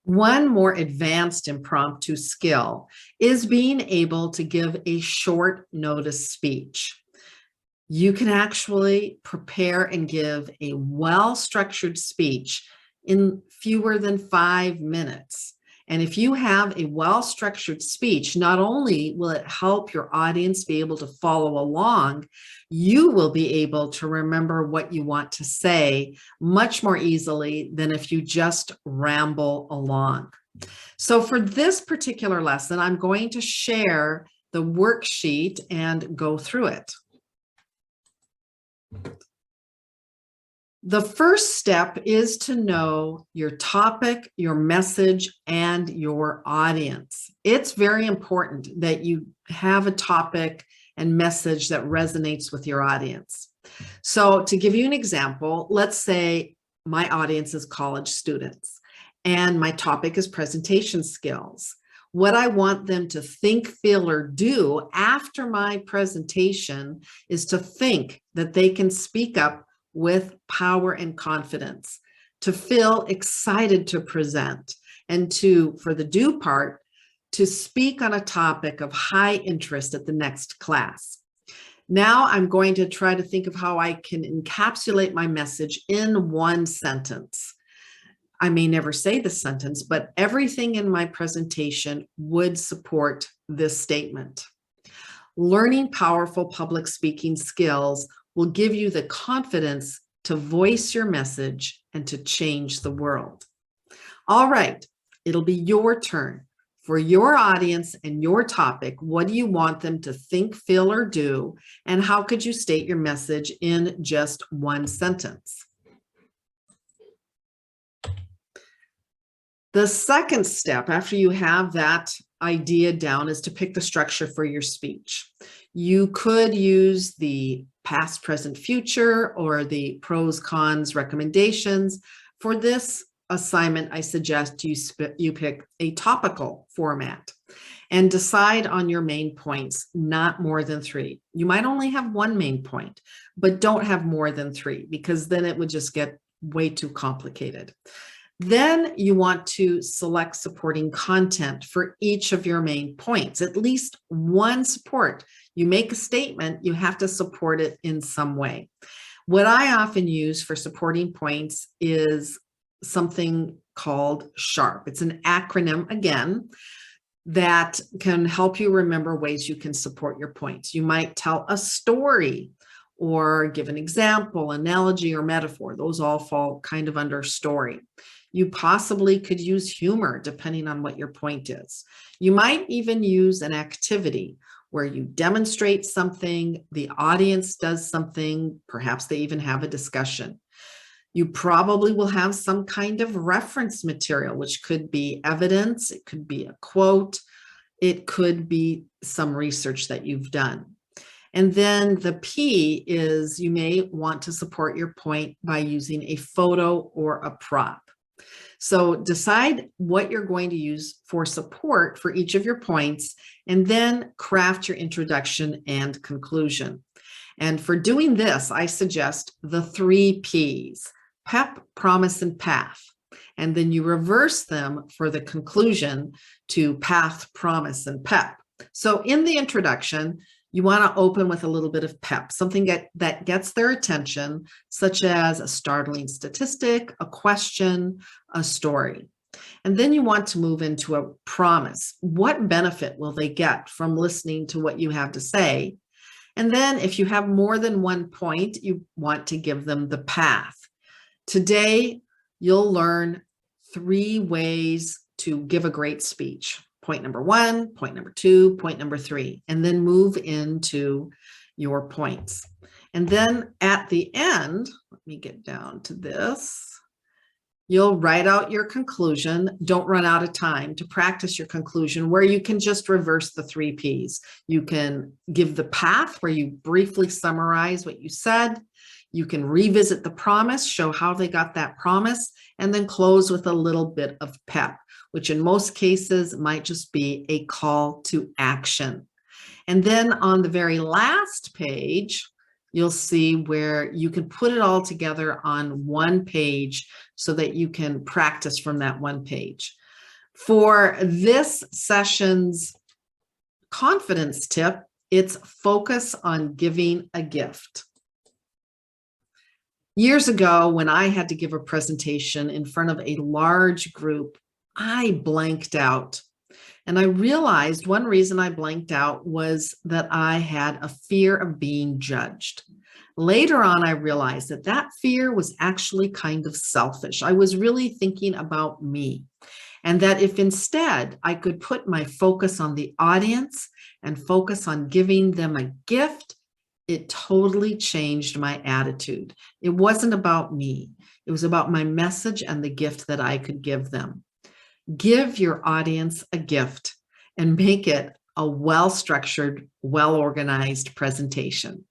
One more advanced impromptu skill is being able to give a short notice speech. You can actually prepare and give a well-structured speech in fewer than 5 minutes. And if you have a well-structured speech, not only will it help your audience be able to follow along, you will be able to remember what you want to say much more easily than if you just ramble along. So for this particular lesson, I'm going to share the worksheet and go through it. The first step is to know your topic, your message, and your audience. It's very important that you have a topic and message that resonates with your audience. So to give you an example, let's say my audience is college students and my topic is presentation skills. What I want them to think, feel, or do after my presentation is to think that they can speak up with power and confidence, to feel excited to present, and for the do part, to speak on a topic of high interest at the next class. Now I'm going to try to think of how I can encapsulate my message in one sentence. I may never say the sentence, but everything in my presentation would support this statement. Learning powerful public speaking skills will give you the confidence to voice your message and to change the world. All right, it'll be your turn. For your audience and your topic, what do you want them to think, feel, or do? And how could you state your message in just one sentence? The second step after you have that idea down is to pick the structure for your speech. You could use the past, present, future, or the pros, cons, recommendations. For this assignment, I suggest you pick a topical format and decide on your main points, not more than 3. You might only have one main point, but don't have more than 3 because then it would just get way too complicated. Then you want to select supporting content for each of your main points, at least one support. You make a statement, you have to support it in some way. What I often use for supporting points is something called SHARP. It's an acronym, again, that can help you remember ways you can support your points. You might tell a story or give an example, analogy, or metaphor. Those all fall kind of under story. You possibly could use humor depending on what your point is. You might even use an activity where you demonstrate something, the audience does something, perhaps they even have a discussion. You probably will have some kind of reference material, which could be evidence, it could be a quote, it could be some research that you've done. And then the P is you may want to support your point by using a photo or a prop. So decide what you're going to use for support for each of your points, and then craft your introduction and conclusion. And for doing this, I suggest the 3 Ps, pep, promise, and path. And then you reverse them for the conclusion to path, promise, and pep. So in the introduction, you want to open with a little bit of pep, something that gets their attention, such as a startling statistic, a question, a story. And then you want to move into a promise. What benefit will they get from listening to what you have to say? And then if you have more than one point, you want to give them the path. Today, you'll learn 3 ways to give a great speech. Point number 1, point number 2, point number 3, and then move into your points. And then at the end, let me get down to this, you'll write out your conclusion. Don't run out of time to practice your conclusion where you can just reverse the 3 Ps. You can give the path where you briefly summarize what you said. You can revisit the promise, show how they got that promise, and then close with a little bit of pep, which in most cases might just be a call to action. And then on the very last page, you'll see where you can put it all together on one page so that you can practice from that one page. For this session's confidence tip, it's focus on giving a gift. Years ago, when I had to give a presentation in front of a large group, I blanked out. And I realized one reason I blanked out was that I had a fear of being judged. Later on, I realized that that fear was actually kind of selfish. I was really thinking about me. And that if instead I could put my focus on the audience and focus on giving them a gift, it totally changed my attitude. It wasn't about me. It was about my message and the gift that I could give them. Give your audience a gift and make it a well-structured, well-organized presentation.